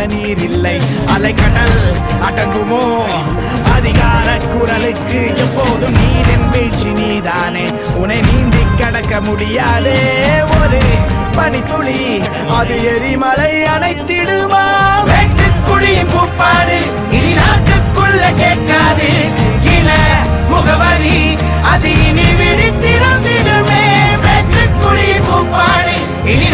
நீர் இல்லை. அலைக்கடல் அடங்குமோ அதிகார குரலுக்கு? எப்போதும் நீரின் வீழ்ச்சி நீதானே, உன்னை நீந்தி கடக்க முடியாதே. ஒரு பனித்துளி அது எரிமலை அணைத்திடுமா? வெட்டுக்குடியின் கூப்பாடு இனி நாட்டுக்குள்ள கேட்காது. இன முகவரி அது இனி விழித்திருந்திடுமே. வெட்டுக்குடியின் கூப்பாடு இனி